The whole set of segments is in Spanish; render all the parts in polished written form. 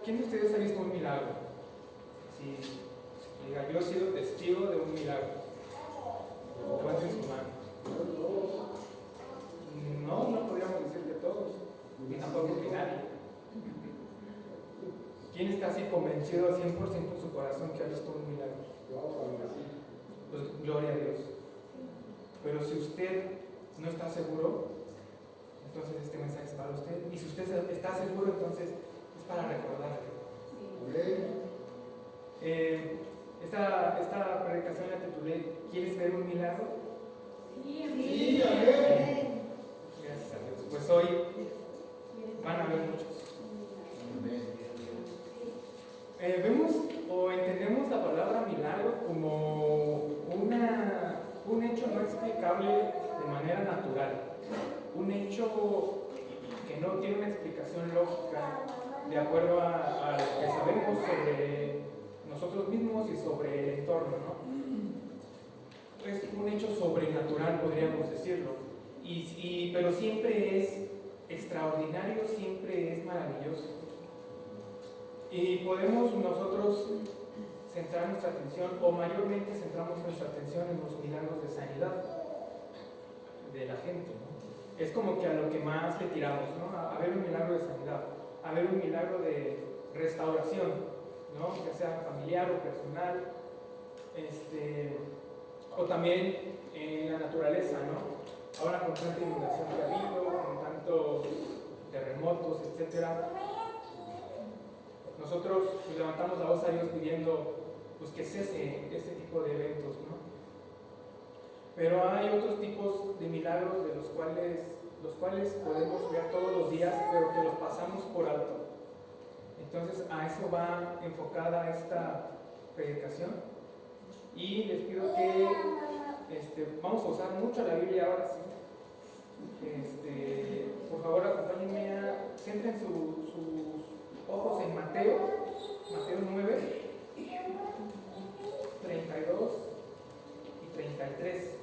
¿Quién de ustedes ha visto un milagro? Sí, diga, yo he sido testigo de un milagro. Levanten su mano. No podríamos decir que todos, y tampoco que nadie. ¿Quién está así convencido al 100% en su corazón que ha visto un milagro? Pues gloria a Dios. Pero si usted no está seguro, entonces este mensaje es para usted. Y si usted está seguro, entonces es para recordarle. Esta predicación la titulé ¿Quieres ver un milagro? Sí, amén. Gracias a Dios. Pues hoy van a haber muchos. Vemos o entendemos la palabra milagro como un hecho no explicable de manera natural, un hecho que no tiene una explicación lógica de acuerdo a lo que sabemos sobre nosotros mismos y sobre el entorno, ¿no? Es un hecho sobrenatural, podríamos decirlo, pero siempre es extraordinario, siempre es maravilloso. Y podemos nosotros centrar nuestra atención, o mayormente centramos nuestra atención en los milagros de sanidad de la gente, ¿no? Es como que a lo que más le tiramos, ¿no? A ver un milagro de sanidad, a ver un milagro de restauración, ¿no? Ya sea familiar o personal, o también en la naturaleza, ¿no? Ahora con tanta inundación que ha habido, con tantos terremotos, etcétera, nosotros pues, levantamos la voz a Dios pidiendo pues, que cese este tipo de eventos, ¿no? Pero hay otros tipos de milagros de los cuales podemos ver todos los días, pero que los pasamos por alto. Entonces a eso va enfocada esta predicación. Y les pido que vamos a usar mucho la Biblia ahora sí. Por favor acompáñenme centren sus ojos en Mateo 9, 32 y 33.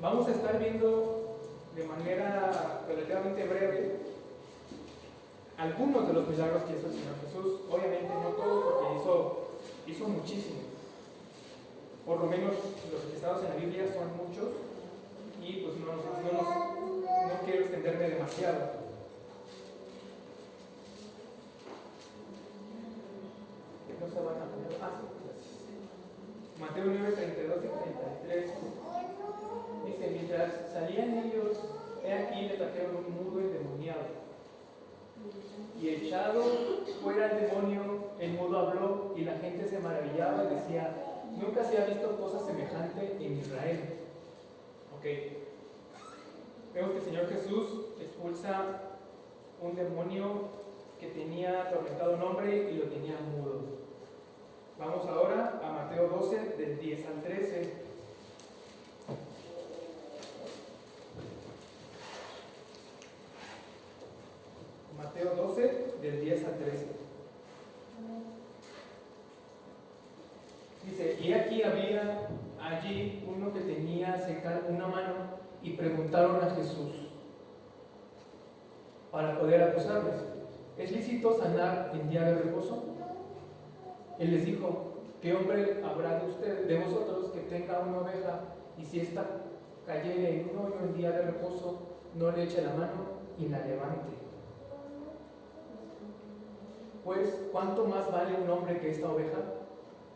Vamos a estar viendo de manera relativamente breve algunos de los milagros que hizo el Señor Jesús. Obviamente no todos, porque hizo muchísimos. Por lo menos los registrados en la Biblia son muchos y pues no quiero extenderme demasiado. No se van a poner. Mateo 9, 32 y 33 dice: mientras salían ellos, he aquí le trajeron un mudo endemoniado, y echado fuera el demonio, el mudo habló, y la gente se maravillaba y decía: nunca se ha visto cosa semejante en Israel. Ok, vemos que el Señor Jesús expulsa un demonio que tenía atormentado un hombre y lo tenía mudo. Vamos ahora a Mateo 12, del 10 al 13. Mateo 12, del 10 al 13. Dice: y aquí había allí uno que tenía seca una mano, y preguntaron a Jesús para poder acusarles: ¿es lícito sanar en día de reposo? Él les dijo: ¿qué hombre habrá de vosotros que tenga una oveja, y si ésta cayere en un hoyo en día de reposo, no le eche la mano y la levante? Pues, ¿cuánto más vale un hombre que esta oveja?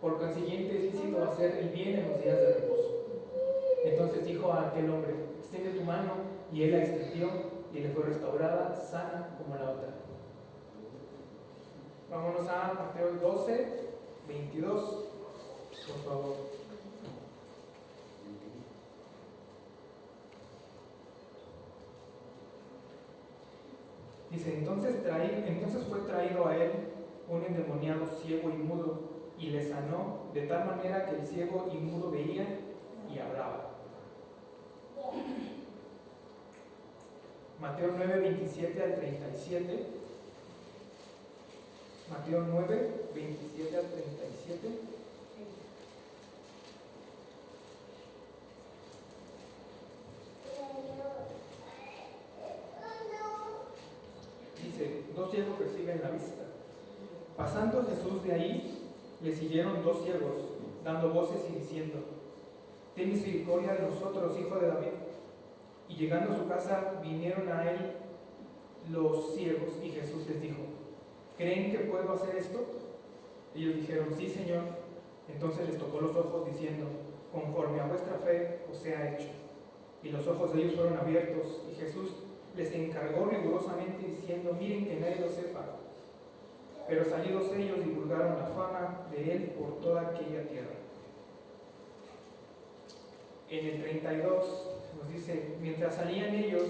Por consiguiente, es lícito hacer el bien en los días de reposo. Entonces dijo a aquel hombre: extiende tu mano, y él la extendió, y le fue restaurada, sana como la otra. Vámonos a Mateo 12, 22, por favor. Dice: entonces fue traído a él un endemoniado ciego y mudo, y le sanó de tal manera que el ciego y mudo veían y hablaban. Mateo 9, 27 al 37. Mateo 9, 27 al 37. Dice: dos ciegos reciben la vista. Pasando Jesús de ahí, le siguieron 2 ciegos, dando voces y diciendo: ten misericordia de nosotros, hijo de David. Y llegando a su casa, vinieron a él los ciegos, y Jesús les dijo: ¿creen que puedo hacer esto? Ellos dijeron: sí, Señor. Entonces les tocó los ojos, diciendo: conforme a vuestra fe os sea hecho. Y los ojos de ellos fueron abiertos, y Jesús les encargó rigurosamente, diciendo: miren que nadie lo sepa. Pero salidos ellos, divulgaron la fama de él por toda aquella tierra. En el 32 nos dice: mientras salían ellos,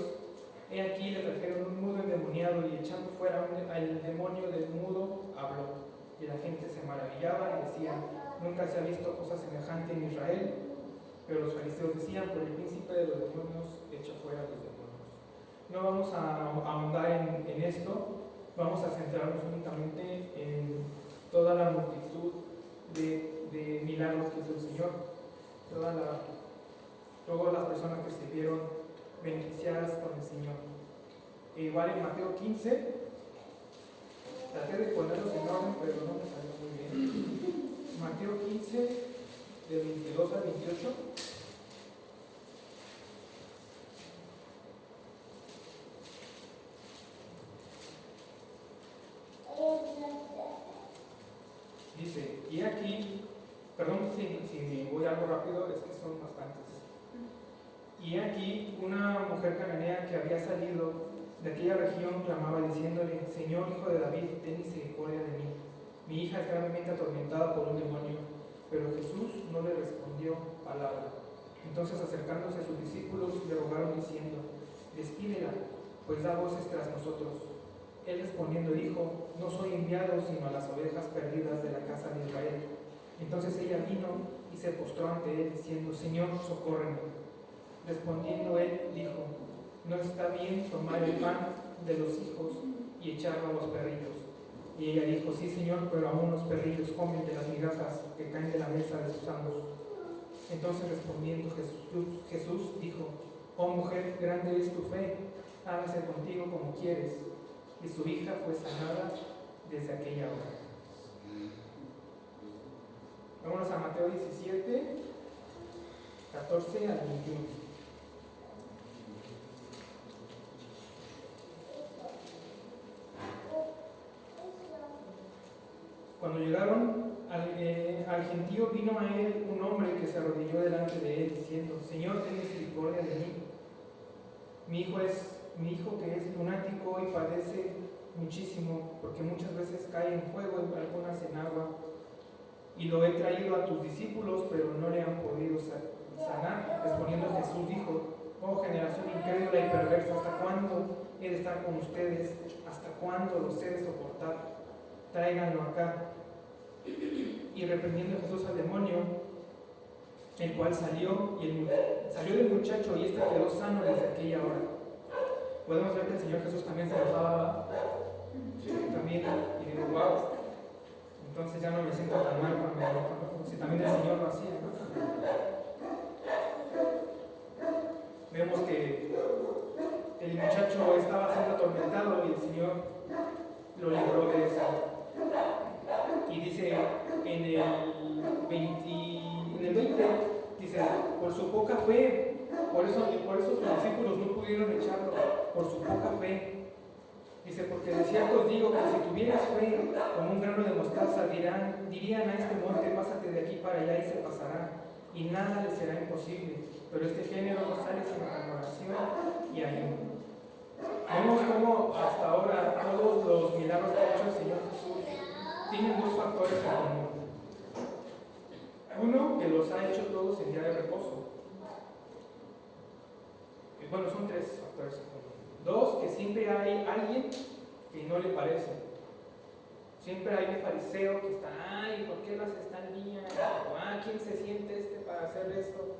he aquí le trajeron un mudo endemoniado, y echando fuera al demonio del mudo, habló. Y la gente se maravillaba y decía: nunca se ha visto cosa semejante en Israel. Pero los fariseos decían: por el príncipe de los demonios echa fuera los demonios. No vamos a ahondar en esto, vamos a centrarnos únicamente en toda la multitud de milagros que hizo el Señor, todas las personas que se vieron beneficiadas con el Señor. E igual en Mateo 15, traté de ponerlos en orden, pero no me salió muy bien. Mateo 15, de 22 al 28. Dice: y aquí, perdón si voy algo rápido, es que son bastantes. Y aquí una mujer cananea que había salido de aquella región clamaba diciéndole: Señor, hijo de David, ten misericordia de mí. Mi hija es gravemente atormentada por un demonio. Pero Jesús no le respondió palabra. Entonces, acercándose a sus discípulos, le rogaron diciendo: despídela, pues da voces tras nosotros. Él respondiendo dijo: no soy enviado sino a las ovejas perdidas de la casa de Israel. Entonces ella vino y se postró ante él diciendo: Señor, socórreme. Respondiendo él dijo: no está bien tomar el pan de los hijos y echarlo a los perrillos. Y ella dijo: sí, Señor, pero aún los perrillos comen de las migajas que caen de la mesa de sus amos. Entonces respondiendo Jesús dijo: oh mujer, grande es tu fe, hágase contigo como quieres. Y su hija fue sanada desde aquella hora. Vámonos a Mateo 17, 14 al 21. Cuando llegaron al gentío, vino a él un hombre que se arrodilló delante de él, diciendo: Señor, ten misericordia de mí. Mi hijo que es lunático y padece muchísimo, porque muchas veces cae en fuego y algunas en agua. Y lo he traído a tus discípulos, pero no le han podido sanar. Respondiendo Jesús dijo: oh generación incrédula y perversa, ¿hasta cuándo he de estar con ustedes? ¿Hasta cuándo los he de soportar? Tráiganlo acá. Y reprendiendo Jesús al demonio, el cual salió del muchacho, y éste quedó sano desde aquella hora. Podemos ver que el Señor Jesús también se enojaba, también, y digo: wow, entonces ya no me siento tan mal cuando me enojo, si también el Señor lo hacía, ¿no? Vemos que el muchacho estaba siendo atormentado y el Señor lo libró de eso. Y dice en el 20, dice: por su poca fe, por eso sus discípulos no pudieron echarlo, por su poca fe. Dice: porque de cierto os digo que si tuvieras fe como un grano de mostaza, dirían a este monte: pásate de aquí para allá, y se pasará, y nada le será imposible. Pero este género no sale sin oración y ayuno. Vemos cómo hasta ahora todos los milagros que ha hecho el Señor Jesús tienen 2 factores en común. Uno, que los ha hecho todos en día de reposo. Bueno, son 3 factores en común. 2, que siempre hay alguien que no le parece. Siempre hay un fariseo que está: ay, ¿por qué las están niñas? O ¿quién se siente para hacer esto?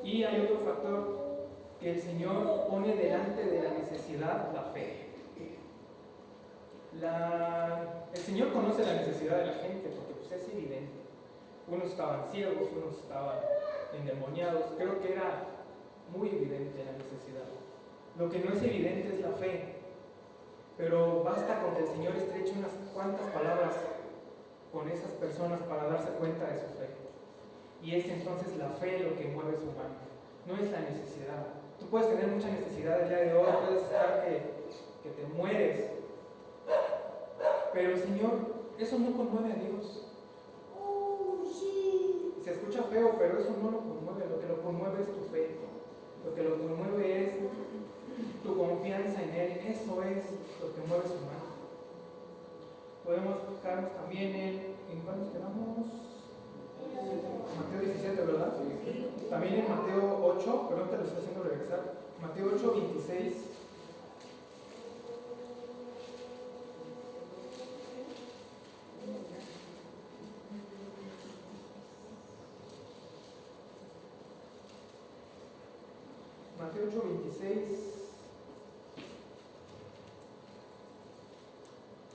Y hay otro factor, que el Señor pone delante de la necesidad la fe. El Señor conoce la necesidad de la gente, porque pues es evidente. Unos estaban ciegos, unos estaban endemoniados. Creo que era muy evidente la necesidad. Lo que no es evidente es la fe. Pero basta con que el Señor estreche unas cuantas palabras personas para darse cuenta de su fe. Y es entonces la fe lo que mueve su mano, no es la necesidad. Tú puedes tener mucha necesidad el día de hoy, puedes estar que te mueres, pero el Señor, eso no conmueve a Dios. Se escucha feo, pero eso no lo conmueve. Lo que lo conmueve es tu fe, lo que lo conmueve es tu confianza en Él. Eso es lo que mueve su mano. Podemos fijarnos también en ¿cuál nos quedamos? Mateo 17, ¿verdad? También en Mateo 8, perdón que lo estoy haciendo regresar. Mateo 8, 26. Mateo 8, 26.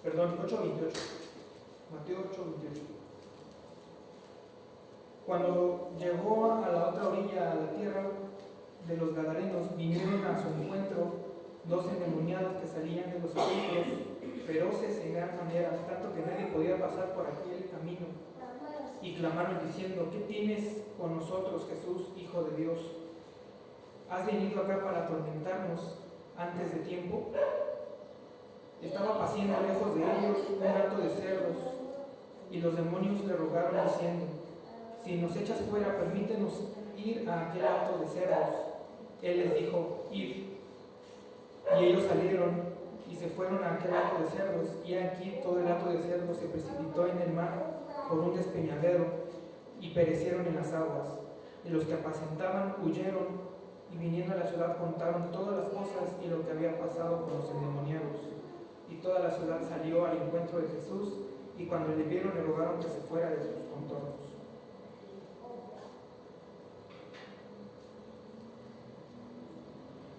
Perdón, 8, 28. Mateo 8, 28. Cuando llegó a la otra orilla, a la tierra de los Gadarenos, vinieron a su encuentro 2 endemoniados que salían de los sepulcros, feroces en gran manera, tanto que nadie podía pasar por aquel camino. Y clamaron diciendo: ¿qué tienes con nosotros, Jesús, Hijo de Dios? ¿Has venido acá para atormentarnos antes de tiempo? Estaba paciendo lejos de ellos un hato de cerdos, y los demonios le rogaron diciendo: si nos echas fuera, permítenos ir a aquel hato de cerdos. Él les dijo: id. Y ellos salieron y se fueron a aquel hato de cerdos, y aquí todo el hato de cerdos se precipitó en el mar por un despeñadero, y perecieron en las aguas. Y los que apacentaban huyeron, y viniendo a la ciudad contaron todas las cosas y lo que había pasado con los endemoniados. Y toda la ciudad salió al encuentro de Jesús, y cuando le vieron le rogaron que se fuera de sus contornos.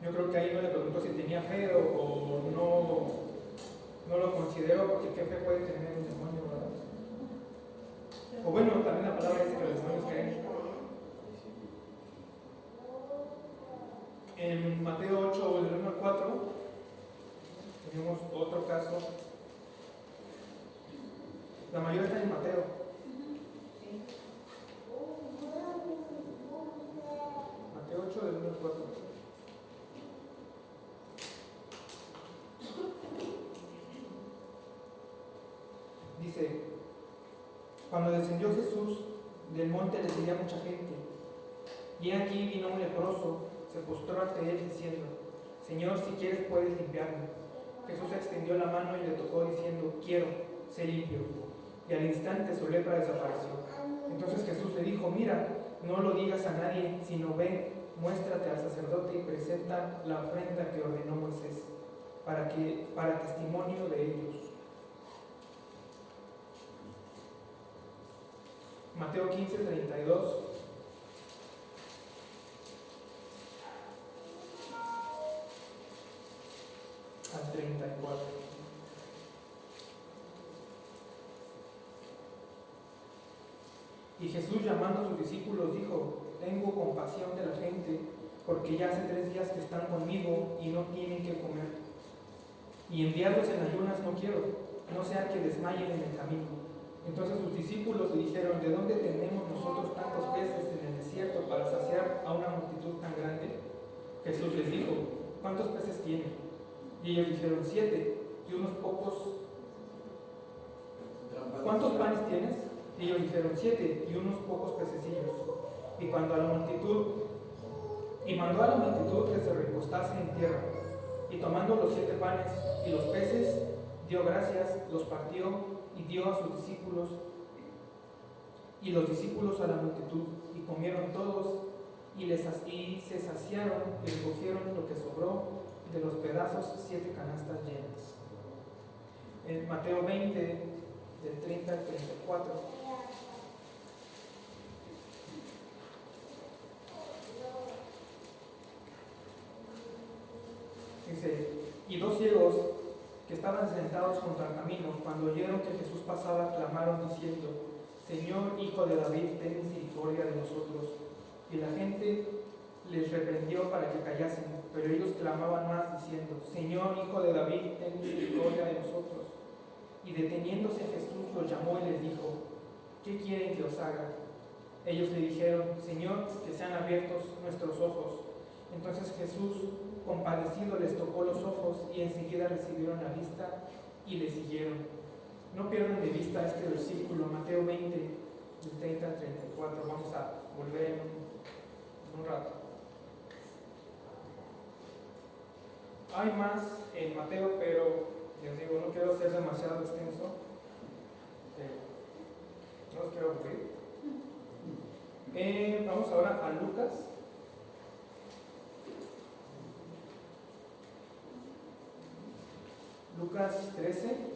Yo creo que ahí no le preguntó si tenía fe o no lo consideró, porque qué fe puede tener un demonio, ¿verdad? O bueno, también la palabra dice que los demonios creen. En Mateo 8, del 1 al 4, tenemos otro caso. La mayoría está en Mateo. Mateo 8, del 1 al 4. Dice: cuando descendió Jesús del monte le seguía mucha gente, y aquí vino un leproso, se postró ante él diciendo: Señor, si quieres puedes limpiarme. Jesús extendió la mano y le tocó diciendo: quiero, sé limpio. Y al instante su lepra desapareció. Entonces Jesús le dijo: mira, no lo digas a nadie, sino ve, muéstrate al sacerdote y presenta la ofrenda que ordenó Moisés, para testimonio de ellos. Mateo 15, 32. Al 34. Y Jesús, llamando a sus discípulos, dijo: tengo compasión de la gente, porque ya hace 3 días que están conmigo y no tienen que comer. Y enviarlos en ayunas no quiero, no sea que desmayen en el camino. Entonces sus discípulos le dijeron: ¿de dónde tenemos nosotros tantos peces en el desierto para saciar a una multitud tan grande? Jesús les dijo: ¿cuántos peces tienen? Y ellos dijeron: 7, y unos pocos. ¿Cuántos panes tienes? Y ellos dijeron: 7, y unos pocos pececillos. Y mandó a la multitud que se recostase en tierra. Y tomando los 7 panes y los peces, dio gracias, los partió y dio a sus discípulos, y los discípulos a la multitud, y comieron todos, y se saciaron, y recogieron lo que sobró de los pedazos, 7 canastas llenas. En Mateo 20, del 30 al 34. Dice: y 2 ciegos que estaban sentados junto al camino, cuando oyeron que Jesús pasaba, clamaron diciendo: Señor, Hijo de David, ten misericordia de nosotros. Y la gente les reprendió para que callasen, pero ellos clamaban más diciendo: Señor, Hijo de David, ten misericordia de nosotros. Y deteniéndose Jesús los llamó y les dijo: ¿qué quieren que os haga? Ellos le dijeron: Señor, que sean abiertos nuestros ojos. Entonces Jesús, compadecido, les tocó los ojos y enseguida recibieron la vista y le siguieron. No pierdan de vista este versículo, Mateo 20, del 30 al 34. Vamos a volver en un rato. Hay más en Mateo, pero les digo, no quiero ser demasiado extenso. No los quiero aburrir. Vamos ahora a Lucas. Lucas 13.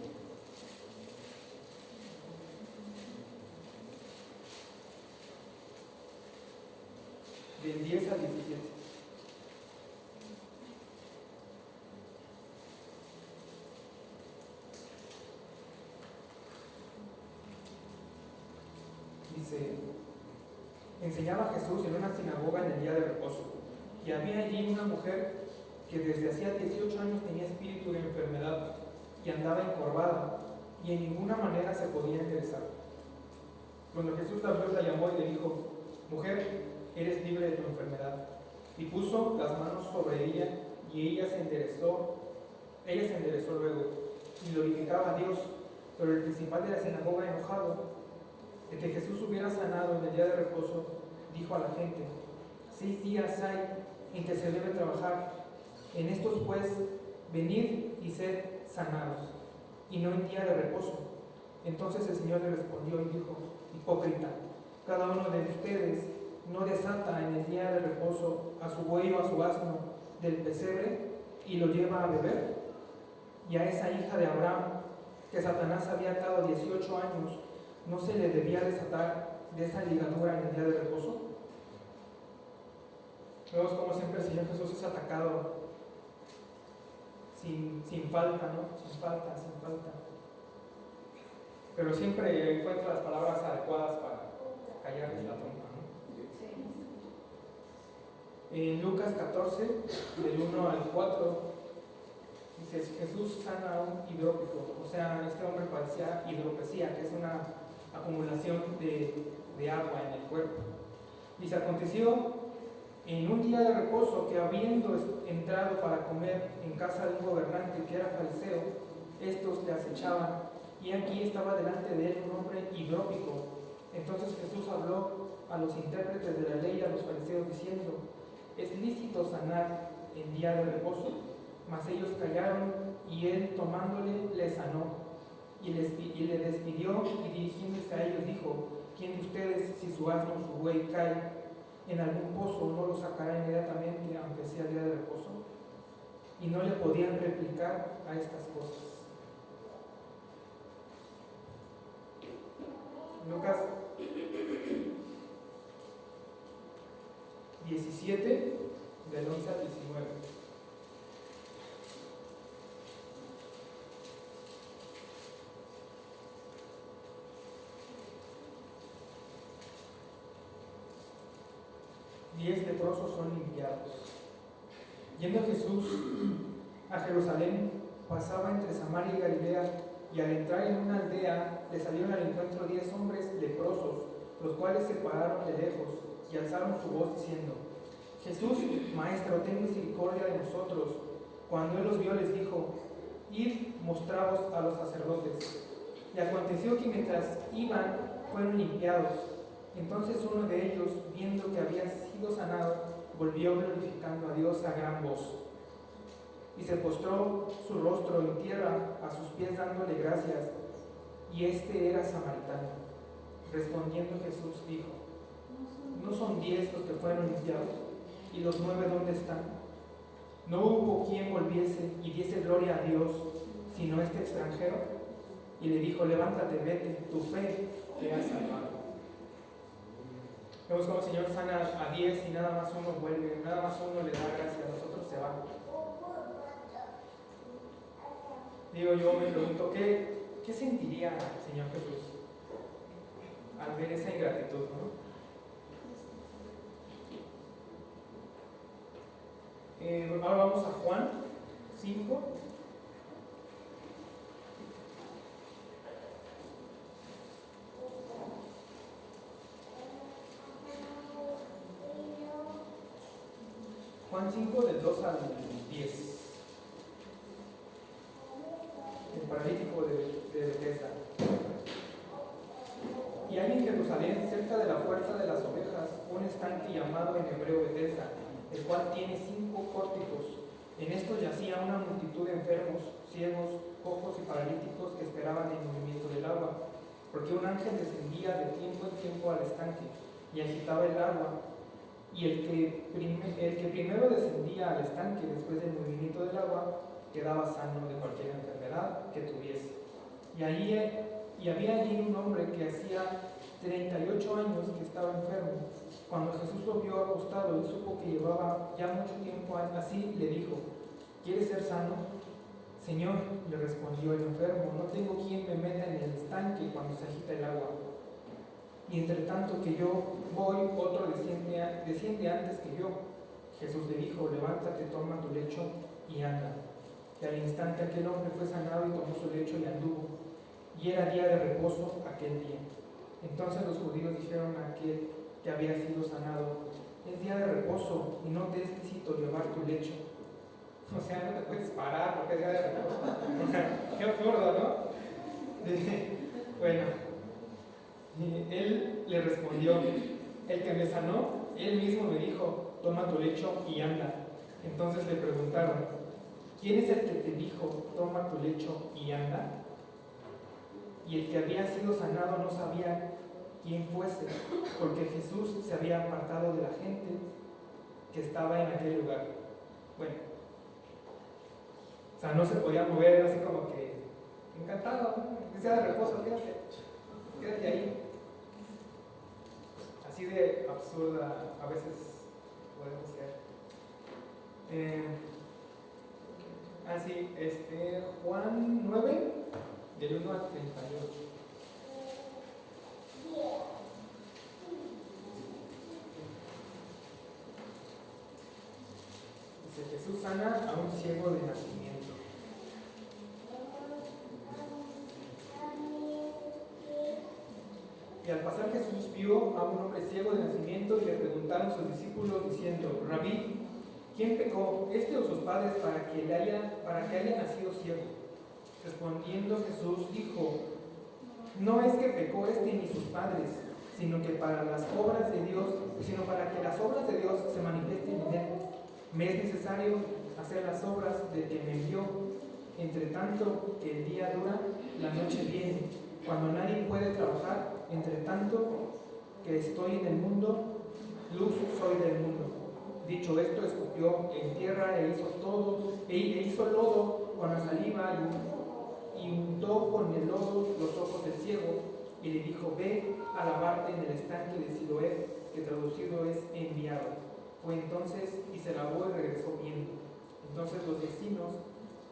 Del 10 al 17. Dice: enseñaba Jesús en una sinagoga en el día de reposo, y había allí una mujer que desde hacía 18 años tenía espíritu de enfermedad y andaba encorvada, y en ninguna manera se podía enderezar. Cuando Jesús la vio, la llamó y le dijo: mujer, eres libre de tu enfermedad. Y puso las manos sobre ella, y ella se enderezó luego, y glorificaba a Dios. Pero el principal de la sinagoga, enojado de que Jesús hubiera sanado en el día de reposo, dijo a la gente: 6 días hay en que se debe trabajar. En estos pues, venid y sed sanados, y no en día de reposo. Entonces el Señor le respondió y dijo: hipócrita, cada uno de ustedes no desata en el día de reposo a su buey o a su asno del pesebre y lo lleva a beber. Y a esa hija de Abraham, que Satanás había atado 18 años, ¿no se le debía desatar de esa ligadura en el día de reposo? Vemos como siempre el Señor Jesús es atacado sin falta, ¿no? Sin falta. Pero siempre encuentra las palabras adecuadas para callarles la trompa, ¿no? En Lucas 14, del 1 al 4, dice: Jesús sana a un hidrópico. O sea, este hombre padecía hidropesía, que es una acumulación de agua en el cuerpo. Dice: aconteció en un día de reposo que, habiendo entrado para comer en casa de un gobernante que era fariseo, estos le acechaban, y aquí estaba delante de él un hombre hidrópico. Entonces Jesús habló a los intérpretes de la ley y a los fariseos diciendo: ¿es lícito sanar en día de reposo? Mas ellos callaron, y él, tomándole, le sanó y le despidió, y dirigiéndose a ellos dijo: ¿quién de ustedes, si su asno o su buey cae en algún pozo, no lo sacará inmediatamente, aunque sea día de reposo? Y no le podían replicar a estas cosas. Lucas 17, del 11 al 19. Diez leprosos son limpiados. Yendo Jesús a Jerusalén, pasaba entre Samaria y Galilea, y al entrar en una aldea le salieron al encuentro 10 hombres leprosos, los cuales se pararon de lejos y alzaron su voz diciendo: Jesús, Maestro, ten misericordia de nosotros. Cuando él los vio, les dijo: id, mostraos a los sacerdotes. Y aconteció que mientras iban, fueron limpiados. Entonces uno de ellos, viendo que había sido sanado, volvió glorificando a Dios a gran voz. Y se postró su rostro en tierra a sus pies dándole gracias. Y este era samaritano. Respondiendo Jesús dijo: ¿no son 10 los que fueron limpiados? ¿Y los 9 dónde están? No hubo quien volviese y diese gloria a Dios, sino este extranjero. Y le dijo: levántate, vete, tu fe te ha salvado. Vemos cómo el Señor sana a 10 y nada más uno vuelve, nada más uno le da gracias, a los otros se van. Digo, yo me pregunto, ¿qué sentiría el Señor Jesús al ver esa ingratitud, ¿no? Ahora vamos a Juan 5. Juan 5, del 2 al 10. El paralítico de Bethesda. Y hay en Jerusalén, cerca de la puerta de las ovejas, un estanque llamado en hebreo Bethesda, el cual tiene 5 pórticos. En esto yacía una multitud de enfermos, ciegos, cojos y paralíticos que esperaban el movimiento del agua, porque un ángel descendía de tiempo en tiempo al estanque y agitaba el agua, y el que primero descendía al estanque después del movimiento del agua quedaba sano de cualquier enfermedad que tuviese. Y había allí un hombre que hacía 38 años que estaba enfermo. Cuando Jesús lo vio acostado y supo que llevaba ya mucho tiempo así, le dijo: ¿quieres ser sano? Señor, le respondió el enfermo, no tengo quien me meta en el estanque cuando se agita el agua. Y entre tanto que yo voy, otro desciende antes que yo. Jesús le dijo: levántate, toma tu lecho y anda. Y al instante aquel hombre fue sanado y tomó su lecho y anduvo. Y era día de reposo aquel día. Entonces los judíos dijeron a aquel que había sido sanado: es día de reposo y no te es lícito llevar tu lecho. O sea, no te puedes parar porque es día de reposo. O sea, qué absurdo, ¿no? Bueno, y él le respondió: el que me sanó, él mismo me dijo: toma tu lecho y anda. Entonces le preguntaron: ¿quién es el que te dijo: toma tu lecho y anda? Y el que había sido sanado no sabía quién fuese, porque Jesús se había apartado de la gente que estaba en aquel lugar. Bueno, o sea, no se podía mover, así como que encantado, ¿no? Sea de reposo, quédate ahí. Así de absurda a veces podemos ser. Así, Juan 9, del 1 al 38. Dice: Jesús sana a un ciego de nacimiento. Y al pasar Jesús vio a un hombre ciego de nacimiento y le preguntaron sus discípulos diciendo: Rabí, ¿quién pecó, este o sus padres, para que haya nacido ciego? Respondiendo Jesús dijo: no es que pecó este ni sus padres, sino para que las obras de Dios se manifiesten en él. Me es necesario hacer las obras del que me envió. Entre tanto que el día dura, la noche viene, cuando nadie puede trabajar. Entre tanto que estoy en el mundo, luz soy del mundo. Dicho esto, escupió en tierra e hizo lodo con la saliva y untó con el lodo los ojos del ciego y le dijo: ve a lavarte en el estanque de Siloé, que traducido es enviado. Fue entonces y se lavó y regresó viendo. Entonces los vecinos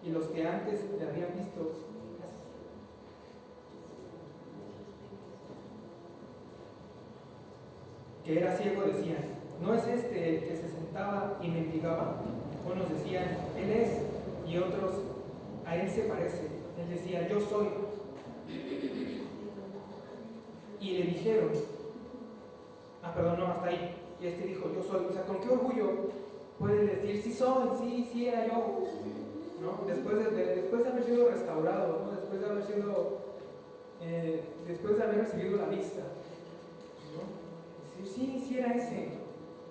y los que antes le habían visto que era ciego decían: ¿no es este el que se sentaba y mendigaba? Unos decían: él es, y otros: a él se parece. Él decía: yo soy. Y le dijeron: hasta ahí. Y este dijo: yo soy. O sea, ¿con qué orgullo puede decir: sí soy, sí era yo? ¿No? Después de haber sido restaurado, ¿no? Después de haber recibido la vista, ¿no? Decir: sí era ese.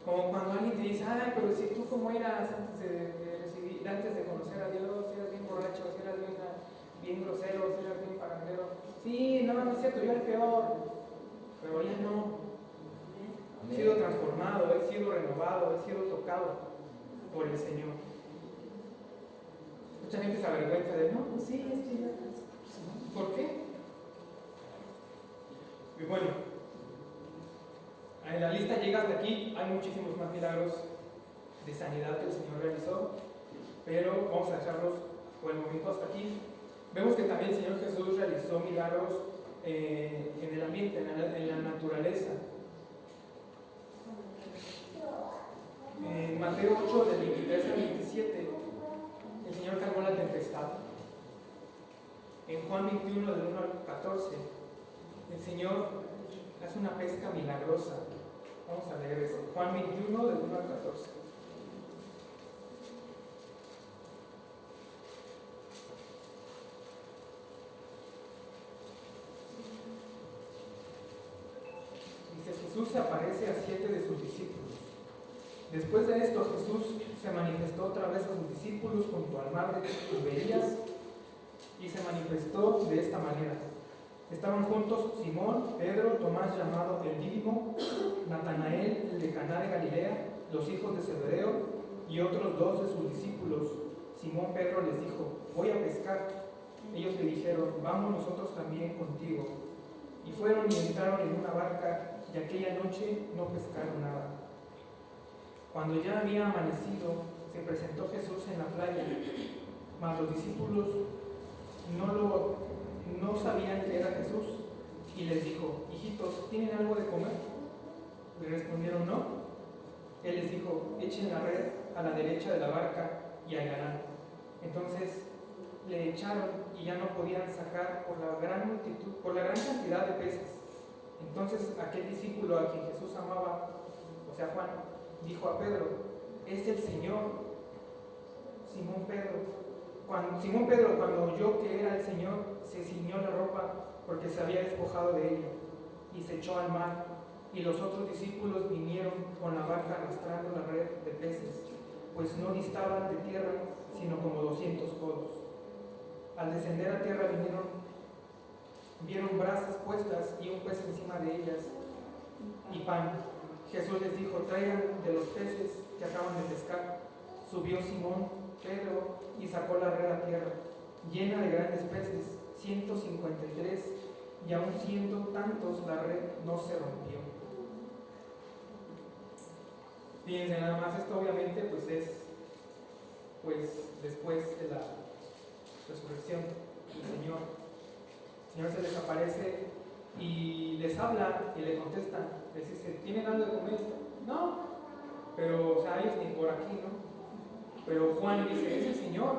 Como cuando alguien te dice: pero si tú cómo eras antes de conocer a Dios, si eras bien borracho, si eras bien grosero, si eras bien parandero. Sí, no es cierto, yo era peor, pero ya no. He sido transformado, he sido renovado, he sido tocado por el Señor. Mucha gente se avergüenza de: no, pues sí, es que ya. ¿Por qué? Y bueno, en la lista llega hasta aquí. Hay muchísimos más milagros de sanidad que el Señor realizó, pero vamos a dejarlos por el momento hasta aquí. Vemos que también el Señor Jesús realizó milagros en el ambiente, en la naturaleza. En Mateo 8, del 23 al 27, el Señor calmó la tempestad. En Juan 21, del 1 al 14, el Señor hace una pesca milagrosa. Vamos a leer eso. Juan 21, del 1 al 14. Jesús se aparece a 7 de sus discípulos. Después de esto, Jesús se manifestó otra vez a sus discípulos junto al mar de Tiberías y se manifestó de esta manera. Estaban juntos Simón, Pedro, Tomás llamado el Dídimo, Natanael, el de Caná de Galilea, los hijos de Zebedeo y otros 2 de sus discípulos. Simón Pedro les dijo: voy a pescar. Ellos le dijeron: vamos nosotros también contigo. Y fueron y entraron en una barca, y aquella noche no pescaron nada. Cuando ya había amanecido, se presentó Jesús en la playa, mas los discípulos no sabían que era Jesús, y les dijo: hijitos, ¿tienen algo de comer? Le respondieron: no. Él les dijo: echen la red a la derecha de la barca y hallarán. Entonces le echaron y ya no podían sacar por la gran cantidad de peces. Entonces aquel discípulo a quien Jesús amaba, o sea Juan, dijo a Pedro: es el Señor. Simón Pedro, cuando oyó que era el Señor, se ciñó la ropa porque se había despojado de ella y se echó al mar. Y los otros discípulos vinieron con la barca arrastrando la red de peces, pues no distaban de tierra sino como 200 codos. Al descender a tierra vieron brasas puestas y un pez encima de ellas y pan. Jesús les dijo: traigan de los peces que acaban de pescar. Subió Simón Pedro y sacó la red a tierra, llena de grandes peces, 153, y aun siendo tantos la red no se rompió. Fíjense nada más, esto obviamente pues es después de la resurrección del Señor. El Señor se les aparece y les habla y le contestan, les dice: ¿tienen algo de comer? No, pero o sea, ellos ni por aquí, ¿no? Pero Juan dice: es el Señor,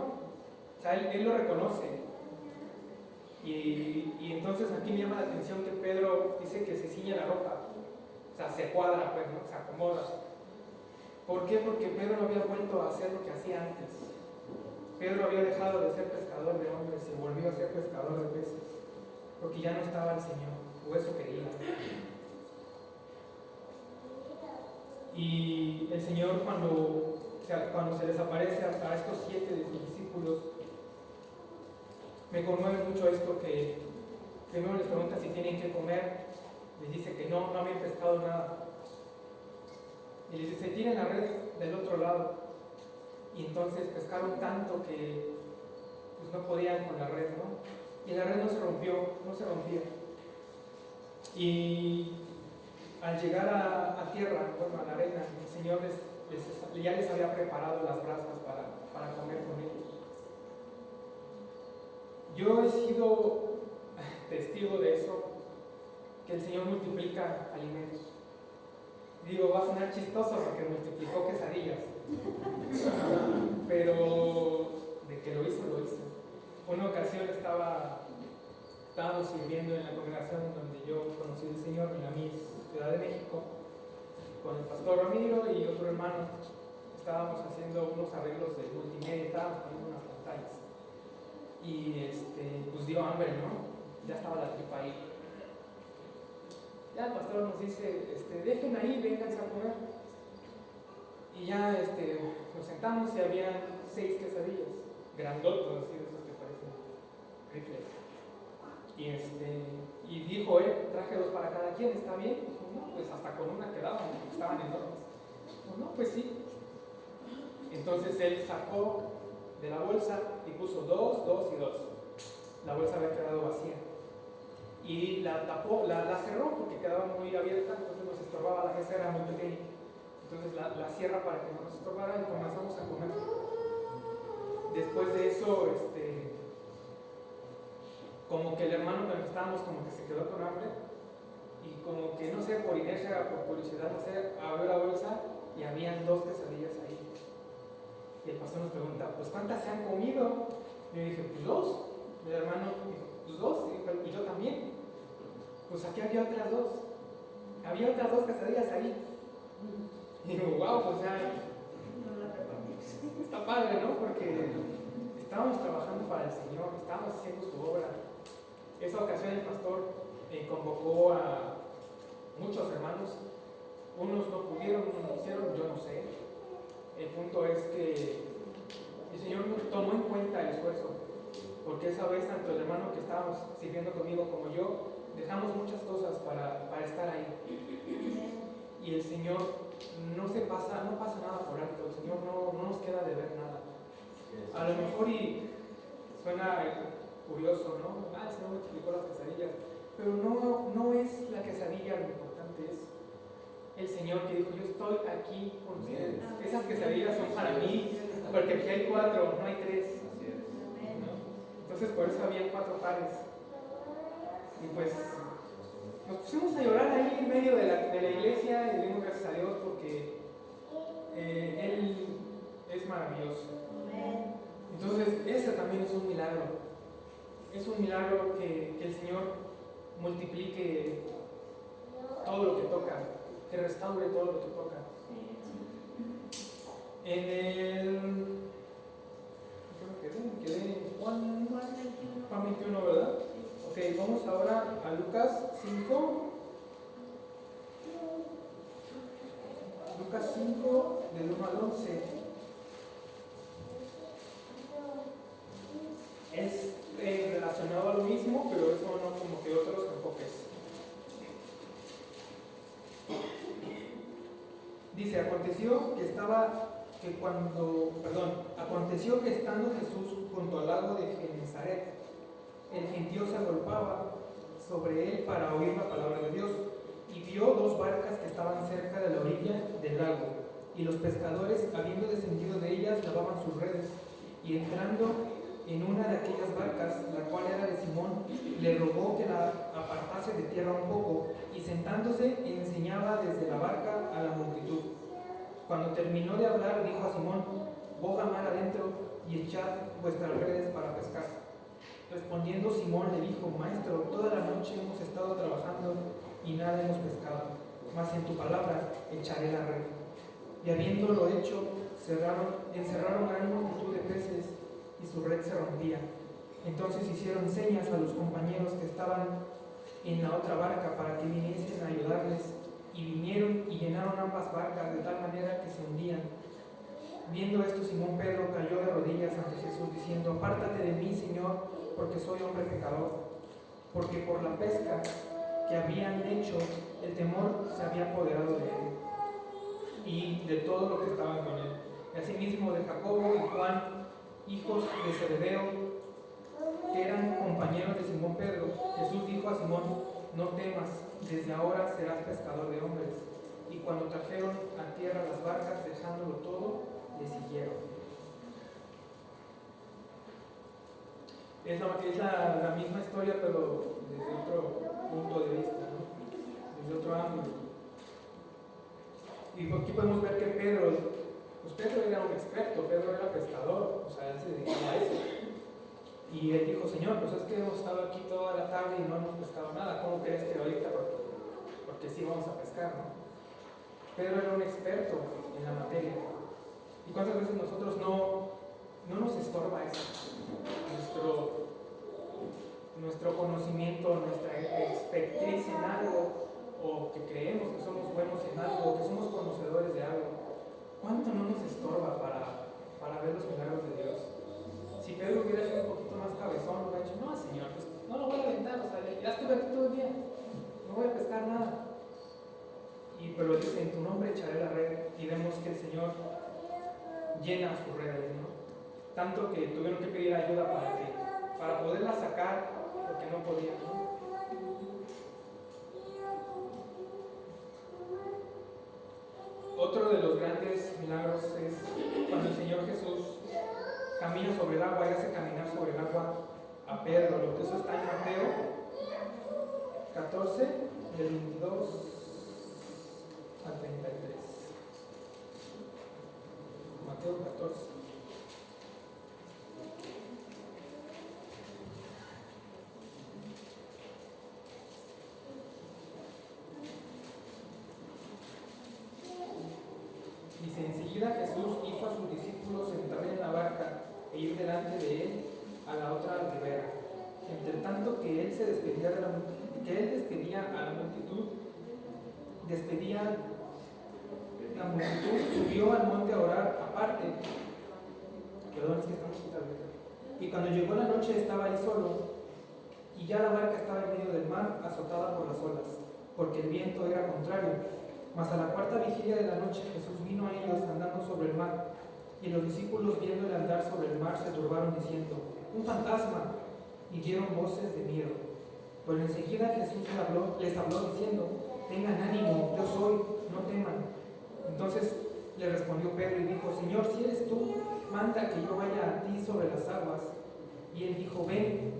o sea, él lo reconoce. Y entonces aquí me llama la atención que Pedro dice que se ciñe la ropa, o sea, se cuadra, pues, ¿no? Se acomoda. ¿Por qué? Porque Pedro no había vuelto a hacer lo que hacía antes. Pedro había dejado de ser pescador de hombres y volvió a ser pescador de peces, porque ya no estaba el Señor, o eso quería. Y el Señor cuando se les aparece a estos 7 de sus discípulos, me conmueve mucho esto que primero les pregunta si tienen que comer, les dice que no habían pescado nada. Y les dice: tiren la red del otro lado. Y entonces pescaron tanto que pues no podían con la red, ¿no? Y la red no se rompía. Y al llegar a tierra, a la arena, el Señor ya les había preparado las brasas para comer con ellos. Yo he sido testigo de eso, que el Señor multiplica alimentos. Digo, va a sonar chistoso porque multiplicó quesadillas, pero de que lo hizo. Una ocasión estábamos sirviendo en la congregación donde yo conocí al Señor, en la Ciudad de México, con el pastor Ramiro y otro hermano. Estábamos haciendo unos arreglos de multimedia, estábamos poniendo unas pantallas. Y pues dio hambre, ¿no? Ya estaba la tripa ahí. Ya el pastor nos dice: dejen ahí, vénganse a comer. Y ya nos sentamos y había 6 quesadillas, grandotas, así de esos que parecen rifles. Y dijo él: traje 2 para cada quien, ¿está bien? Dijo: no, pues hasta con una quedaban, porque estaban enormes. Dijo: no, pues sí. Entonces él sacó de la bolsa y puso 2, 2 y 2. La bolsa había quedado vacía. Y la tapó, la cerró porque quedaba muy abierta, entonces nos estorbaba, la mesa era muy pequeña. Entonces la cierra para que no nos estorbara y comenzamos a comer. Después de eso, como que el hermano con el que estábamos como que se quedó con hambre y como que, no sé, por inercia, por curiosidad, no sé, abrió la bolsa y habían 2 quesadillas ahí. Y el pastor nos pregunta: pues ¿cuántas se han comido? Y yo dije: pues 2. Y el hermano dijo: pues 2. Y yo también. Pues aquí había otras 2. Había otras 2 quesadillas ahí. Y digo: wow, pues ya está padre, ¿no? Porque estábamos trabajando para el Señor, estábamos haciendo su obra. Esa ocasión el pastor convocó muchos hermanos, unos no pudieron, unos no hicieron, yo no sé. El punto es que el Señor tomó en cuenta el esfuerzo, porque esa vez tanto el hermano que estábamos sirviendo conmigo como yo, dejamos muchas cosas para estar ahí. Y el Señor no pasa nada por alto, el Señor no nos queda de ver nada. A lo mejor y suena curioso, ¿no? El Señor multiplicó las quesadillas, pero no es la quesadilla lo importante, es el Señor que dijo, yo estoy aquí con ustedes. Esas quesadillas son para mí, porque aquí hay 4, no hay 3. ¿No? Entonces por eso había 4 pares. Y pues nos pusimos a llorar ahí en medio de la iglesia y dimos gracias a Dios porque Él es maravilloso. Entonces ese también es un milagro. Es un milagro que el Señor multiplique todo lo que toca, que restaure todo lo que toca. En el... creo que quedé en Juan 21, ¿verdad? Ok, vamos ahora a Lucas 5. Lucas 5, del 1 al 11. Es relacionado a lo mismo, pero es como que otros enfoques. Dice, aconteció que estando Jesús junto al lago de Genezaret, el gentío se agolpaba sobre él para oír la palabra de Dios, y vio 2 barcas que estaban cerca de la orilla del lago, y los pescadores, habiendo descendido de ellas, lavaban sus redes, y entrando en una de aquellas barcas, la cual era de Simón, le rogó que la apartase de tierra un poco, y sentándose enseñaba desde la barca a la multitud. Cuando terminó de hablar, dijo a Simón, boga mar adentro y echad vuestras redes para pescar. Respondiendo Simón le dijo, Maestro, toda la noche hemos estado trabajando y nada hemos pescado, mas en tu palabra echaré la red. Y habiéndolo hecho, encerraron gran multitud de peces y su red se rompía. Entonces hicieron señas a los compañeros que estaban en la otra barca para que viniesen a ayudarles, y vinieron y llenaron ambas barcas de tal manera que se hundían. Viendo esto, Simón Pedro cayó de rodillas ante Jesús diciendo, apártate de mí, Señor, porque soy hombre pecador. Porque por la pesca que habían hecho, el temor se había apoderado de él y de todo lo que estaban con él. Y asimismo de Jacobo y Juan, hijos de Zebedeo, que eran compañeros de Simón Pedro. Jesús dijo a Simón, no temas, desde ahora serás pescador de hombres. Y cuando trajeron a tierra las barcas, dejándolo todo, le siguieron. Es la misma historia, pero desde otro punto de vista, ¿no? Desde otro ángulo. Y aquí podemos ver que Pedro era un experto, Pedro era pescador, o sea, él se dedicaba a eso. Y él dijo, Señor, pues es que hemos estado aquí toda la tarde y no hemos pescado nada, ¿cómo crees que ahorita? Porque sí vamos a pescar, ¿no? Pedro era un experto en la materia. ¿Y cuántas veces nosotros no nos estorba eso? Nuestro conocimiento, nuestra expertise en algo, o que creemos que somos buenos en algo, que somos conocedores de algo. ¿Cuánto no nos estorba para ver los milagros de Dios? Si Pedro hubiera sido un poquito más cabezón, hubiera dicho, no, Señor, pues no lo voy a aventar, o sea, ya estuve aquí todo el día, no voy a pescar nada. Pero dice, en tu nombre echaré la red, y vemos que el Señor llena sus redes, ¿no? Tanto que tuvieron que pedir ayuda para poderla sacar, porque no podían, ¿no? Otro de los grandes milagros es cuando el Señor Jesús camina sobre el agua y hace caminar sobre el agua a Pedro. Eso está en Mateo 14, del 22 al 33. Mateo 14. Dice, enseguida Jesús hizo a sus discípulos entrar en la barca e ir delante de él a la otra ribera. Entre tanto que él despedía a la multitud, despedía la multitud, subió al monte a orar aparte. Perdón, es que estamos en tarde. Y cuando llegó la noche estaba ahí solo, y ya la barca estaba en medio del mar, azotada por las olas, porque el viento era contrario. Mas a la cuarta vigilia de la noche Jesús vino a ellos andando sobre el mar, y los discípulos viéndole andar sobre el mar se turbaron diciendo: ¡un fantasma! Y dieron voces de miedo. Pero enseguida Jesús les habló diciendo: tengan ánimo, yo soy, no teman. Entonces le respondió Pedro y dijo: Señor, si eres tú, manda que yo vaya a ti sobre las aguas. Y él dijo: ven.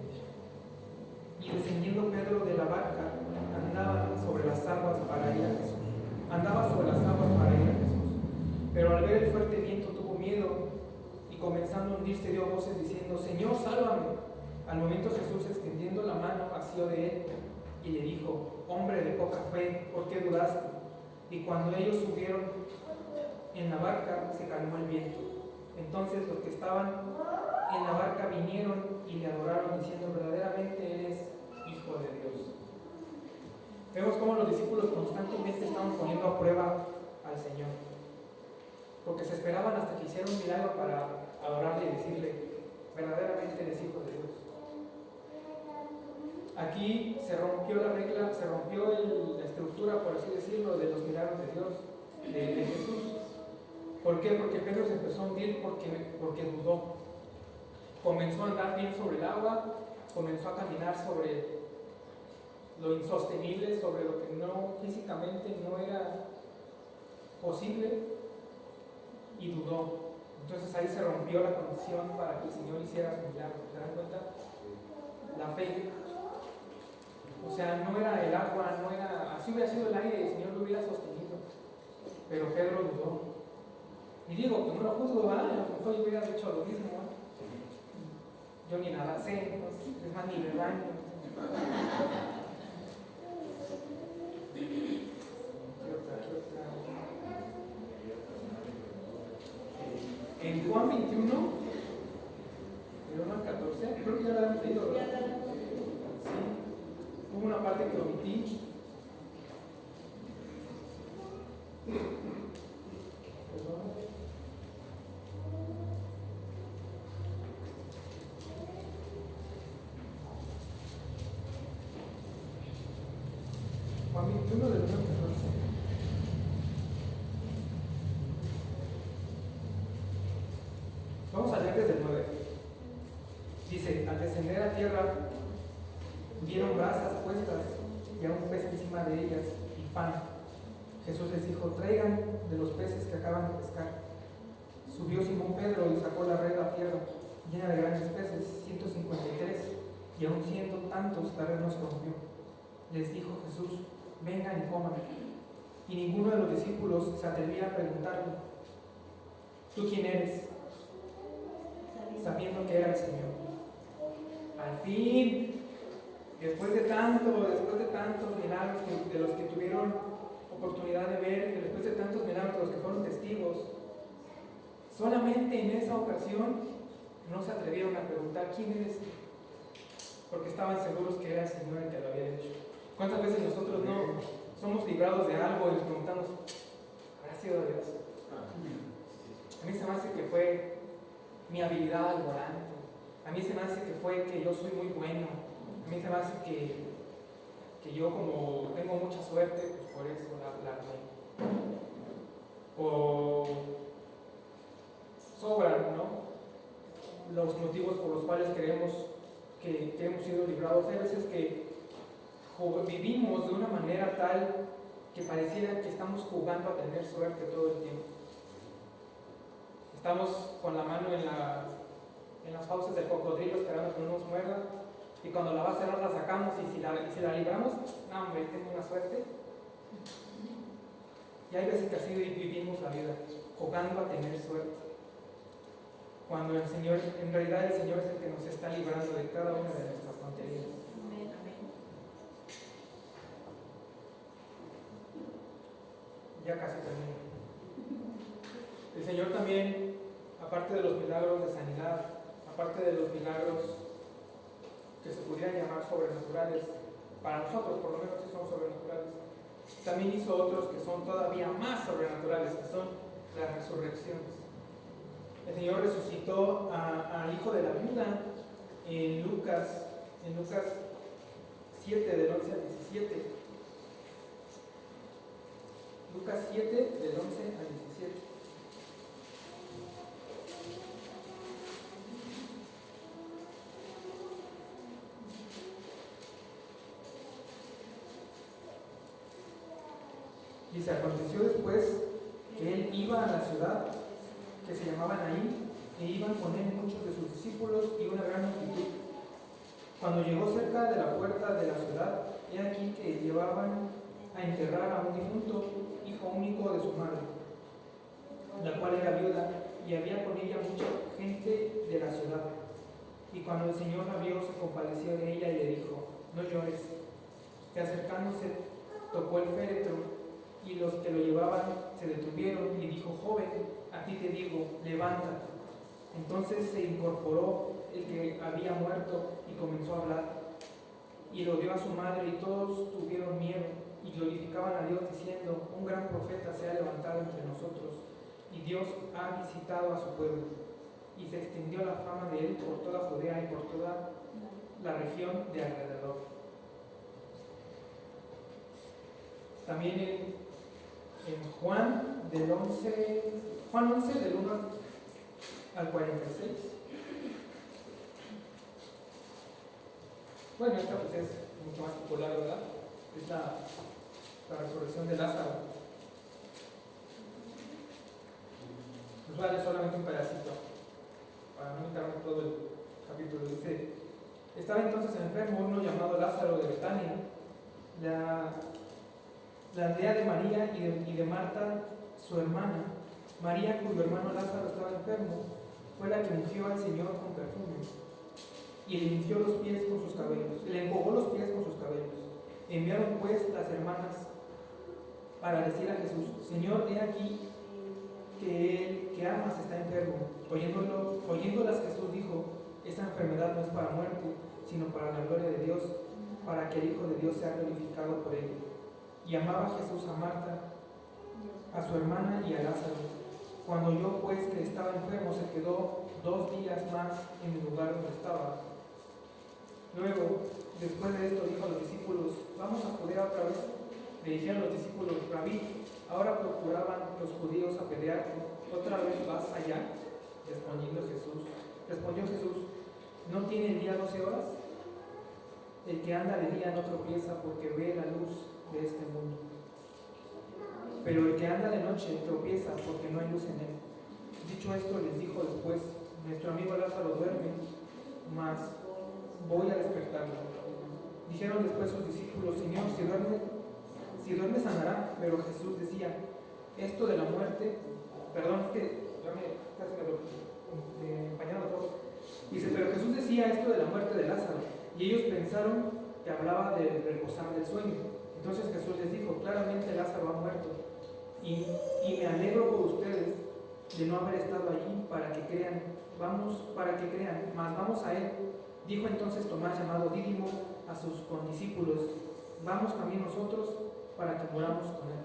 Y descendiendo Pedro de la barca, andaba sobre las aguas para ir a Jesús. Pero al ver el fuerte viento tuvo miedo, y comenzando a hundirse dio voces diciendo: Señor, sálvame. Al momento Jesús, extendiendo la mano, asió de él y le dijo: hombre de poca fe, ¿por qué dudaste? Y cuando ellos subieron en la barca, se calmó el viento. Entonces los que estaban en la barca vinieron y le adoraron diciendo: verdaderamente Él es Hijo de Dios. Vemos cómo los discípulos constantemente estaban poniendo a prueba al Señor, porque se esperaban hasta que hiciera un milagro para adorarle y decirle: verdaderamente eres Hijo de Dios. Aquí se rompió la regla, se rompió la estructura, por así decirlo, de los milagros de Dios, de Jesús. ¿Por qué? Porque Pedro se empezó a hundir porque dudó. Comenzó a andar bien sobre el agua, comenzó a caminar sobre lo insostenible, sobre lo que no físicamente no era posible, y dudó. Entonces ahí se rompió la condición para que el Señor hiciera su milagro. ¿Se dan cuenta? La fe. O sea, no era el agua, no era, así hubiera sido el aire y el Señor lo hubiera sostenido. Pero Pedro dudó. Y digo, que no lo juzgo, ¿verdad? A lo mejor yo hubiera hecho lo mismo, ¿verdad? Yo ni nada sé, entonces, es más, ni me baño. En Juan 21, del 1 al 14, creo que ya lo habíamos leído, ¿verdad? Sí. Hubo una parte que omití. Juan 21 del 1 al 14. Vamos a leer desde el 9. Dice: al descender a tierra, vieron brasas puestas y a un pez encima de ellas y pan. Jesús les dijo: traigan de los peces que acaban de pescar. Subió Simón Pedro y sacó la red a tierra, llena de grandes peces, 153, y aun siendo tantos, la red no se rompió. Les dijo Jesús: vengan y coman. Y ninguno de los discípulos se atrevía a preguntarle: ¿tú quién eres? Sabiendo que era el Señor. Al fin, después de tantos milagros de los que tuvieron oportunidad de ver, después de tantos milagros de los que fueron testigos, solamente en esa ocasión no se atrevieron a preguntar: ¿quién eres? Porque estaban seguros que era el Señor el que lo había hecho. ¿Cuántas veces nosotros no somos librados de algo y nos preguntamos: ¿habrá sido Dios? A mí se me hace que fue mi habilidad al volante. A mí se me hace que fue que yo soy muy bueno. A mí se me hace que yo, como tengo mucha suerte, pues por eso la armé. O sobran, ¿no?, los motivos por los cuales creemos que hemos sido librados. Hay veces que vivimos de una manera tal que pareciera que estamos jugando a tener suerte todo el tiempo. Estamos con la mano en las fauces del cocodrilo esperando que no nos muerda, y cuando la va a cerrar la sacamos, y si la libramos, no, hombre, tengo una suerte. Y hay veces que así vivimos la vida, jugando a tener suerte, cuando el Señor, en realidad el Señor es el que nos está librando de cada una de nuestras tonterías. Ya casi termino. El Señor también, aparte de los milagros de sanidad, aparte de los milagros que se pudieran llamar sobrenaturales, para nosotros por lo menos sí son sobrenaturales, También hizo otros que son todavía más sobrenaturales, que son las resurrecciones. El Señor resucitó al hijo de la viuda en Lucas 7, del 11 al 17. Lucas 7, del 11 al 17. Dice: aconteció después que él iba a la ciudad que se llamaba Naín, e iban con él muchos de sus discípulos y una gran multitud. Cuando llegó cerca de la puerta de la ciudad, he aquí que llevaban a enterrar a un difunto, hijo único de su madre, la cual era viuda, y había con ella mucha gente de la ciudad. Y cuando el Señor la vio, se compadeció de ella y le dijo: no llores. Y acercándose, tocó el féretro, y los que lo llevaban se detuvieron, y dijo: joven, a ti te digo, levántate. Entonces se incorporó el que había muerto y comenzó a hablar. Y lo vio a su madre, y todos tuvieron miedo y glorificaban a Dios, diciendo: un gran profeta se ha levantado entre nosotros, y Dios ha visitado a su pueblo. Y se extendió la fama de él por toda Judea y por toda la región de alrededor. También en Juan 11, del 1 al 46. Bueno, esta pues es mucho más popular, ¿verdad? Es la resurrección de Lázaro. Nos vale solamente un pedacito, para no quitarme todo el capítulo. Dice: estaba entonces enfermo uno llamado Lázaro de Betania, la aldea de María y de Marta, su hermana. María, cuyo hermano Lázaro estaba enfermo, fue la que ungió al Señor con perfume, y le ungió los pies con sus cabellos, le enjugó los pies con sus cabellos. Enviaron pues las hermanas para decir a Jesús: Señor, he aquí que el que amas está enfermo. Oyéndolas, Jesús dijo: esta enfermedad no es para muerte, sino para la gloria de Dios, para que el Hijo de Dios sea glorificado por ella. Y amaba Jesús a Marta, a su hermana y a Lázaro. Cuando oyó pues que estaba enfermo, se quedó 2 días más en el lugar donde estaba. Luego, después de esto, dijo a los discípulos: ¿vamos a Judea otra vez? Le dijeron los discípulos: Rabí, ahora procuraban los judíos apedrearte, ¿otra vez vas allá? Respondió Jesús: ¿no tiene el día 12 horas? El que anda de día no tropieza, porque ve la luz de este mundo. Pero el que anda de noche tropieza, porque no hay luz en él. Dicho esto, les dijo después: nuestro amigo Lázaro duerme, mas voy a despertarlo. Dijeron después sus discípulos: Señor, si duerme sanará. Pero Jesús decía: esto de la muerte, perdón, es que ya casi me empañaron los ojos. Dice: pero Jesús decía esto de la muerte de Lázaro, y ellos pensaron que hablaba del reposar del sueño. Entonces Jesús les dijo: claramente Lázaro ha muerto, y me alegro por ustedes de no haber estado allí para que crean, mas vamos a él. Dijo entonces Tomás, llamado Dídimo, a sus condiscípulos: vamos también nosotros para que muramos con él.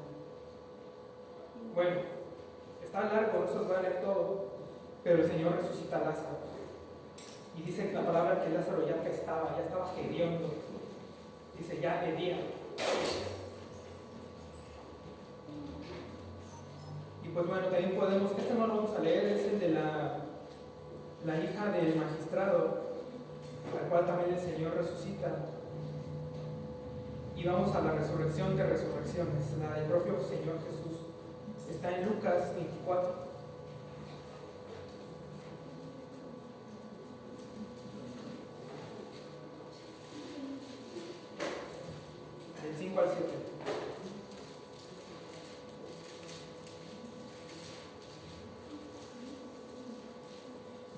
Bueno, está largo, eso os va a leer todo, pero el Señor resucita a Lázaro. Y dice la palabra que Lázaro ya estaba hediondo. Dice: ya hedía. Y pues bueno, también podemos, este no lo vamos a leer, es el de la hija del magistrado, la cual también el Señor resucita. Y vamos a la resurrección de resurrecciones, la del propio Señor Jesús. Está en Lucas 24. Del 5 al 7.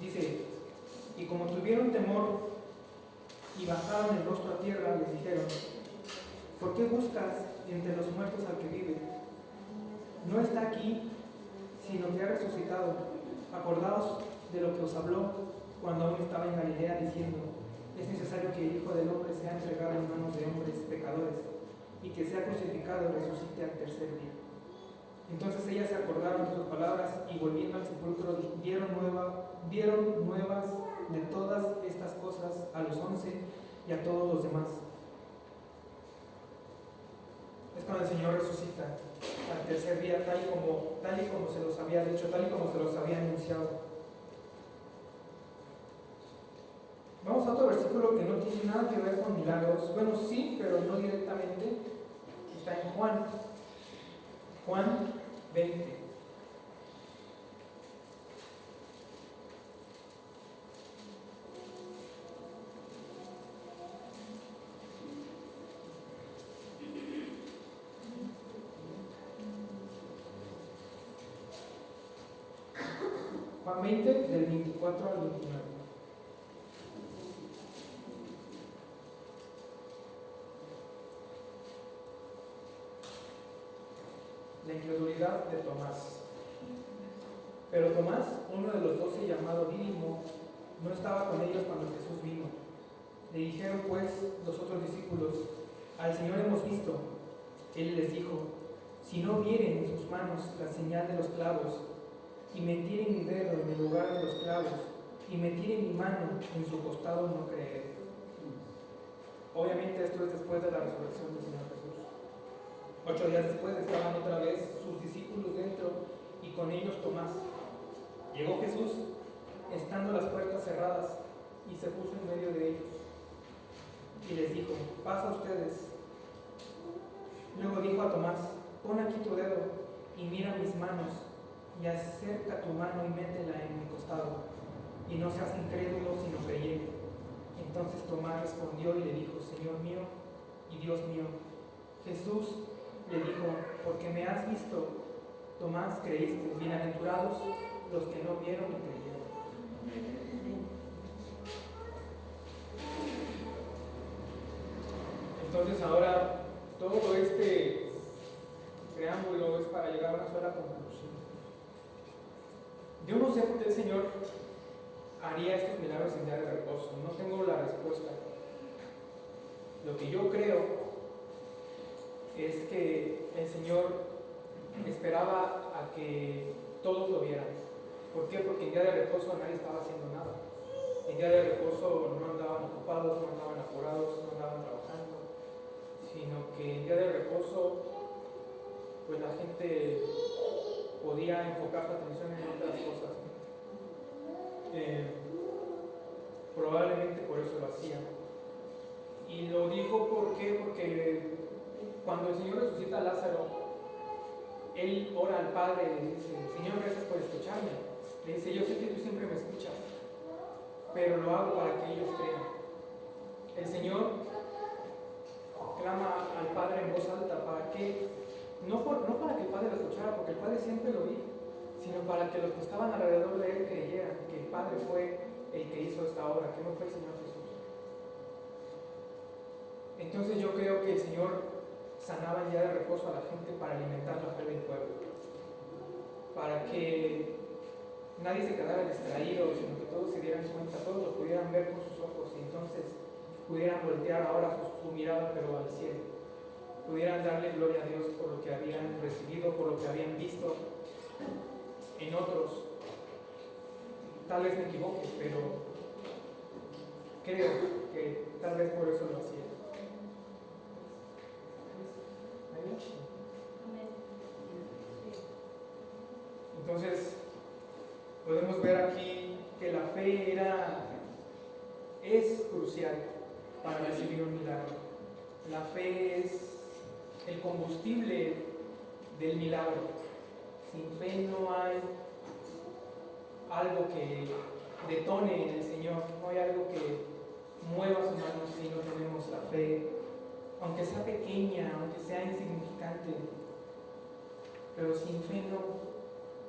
Dice: y como tuvieron temor y bajaron el rostro a tierra, les dijeron: ¿por qué buscas entre los muertos al que vive? No está aquí, sino que ha resucitado. Acordaos de lo que os habló cuando aún estaba en Galilea, diciendo: es necesario que el Hijo del Hombre sea entregado en manos de hombres pecadores, y que sea crucificado y resucite al tercer día. Entonces ellas se acordaron de sus palabras y volviendo al sepulcro dieron nuevas de todas estas cosas a los 11 y a todos los demás. Es cuando el Señor resucita al tercer día, tal y como se los había dicho, tal y como se los había anunciado. Vamos a otro versículo que no tiene nada que ver con milagros. Bueno, sí, pero no directamente. Está en Juan 20. Juan 20, del 24 al 29. La incredulidad de Tomás. Pero Tomás, uno de los 12 llamado Dídimo, no estaba con ellos cuando Jesús vino. Le dijeron pues los otros discípulos: al Señor hemos visto. Él les dijo: si no vieren en sus manos la señal de los clavos, y metieren mi dedo en el lugar de los clavos, y metieren mi mano en su costado, no creeré. Obviamente esto es después de la resurrección del Señor Jesús. 8 días después estaban otra vez sus discípulos dentro y con ellos Tomás. Llegó Jesús, estando las puertas cerradas, y se puso en medio de ellos y les dijo: paz a ustedes. Luego dijo a Tomás: pon aquí tu dedo y mira mis manos, y acerca tu mano y métela en mi costado, y no seas incrédulo sino creyente. Entonces Tomás respondió y le dijo: Señor mío y Dios mío. Jesús le dijo: porque me has visto, Tomás, creíste. Bienaventurados los que no vieron y creyeron. Entonces ahora todo este preámbulo es para llegar a una sola conclusión. Yo no sé por qué el Señor haría estos milagros en día de reposo. No tengo la respuesta. Lo que yo creo es que el Señor esperaba a que todos lo vieran. ¿Por qué? Porque en día de reposo nadie estaba haciendo nada. En día de reposo no andaban ocupados, no andaban apurados, no andaban trabajando, sino que en día de reposo pues la gente podía enfocar su atención en otras cosas. Probablemente por eso lo hacía. Y lo digo porque cuando el Señor resucita a Lázaro, Él ora al Padre y le dice: Señor, gracias por escucharme. Le dice: yo sé que tú siempre me escuchas, pero lo hago para que ellos crean. El Señor clama al Padre en voz alta para que, no para que el Padre lo escuchara, porque el Padre siempre lo oía, sino para que los que estaban alrededor de Él creyeran que el Padre fue el que hizo esta obra, que no fue el Señor Jesús. Entonces yo creo que el Señor sanaba en día de reposo a la gente para alimentar la fe del pueblo, para que nadie se quedara distraído, sino que todos se dieran cuenta, todos lo pudieran ver con sus ojos, y entonces pudieran voltear ahora su mirada pero al cielo, pudieran darle gloria a Dios por lo que habían recibido, por lo que habían visto en otros. Tal vez me equivoque, pero creo que tal vez por eso lo hacía. Entonces podemos ver aquí que la fe es crucial para recibir un milagro. La fe es el combustible del milagro. Sin fe no hay algo que detone en el Señor, no hay algo que mueva sus manos si no tenemos la fe, aunque sea pequeña, aunque sea insignificante. Pero sin fe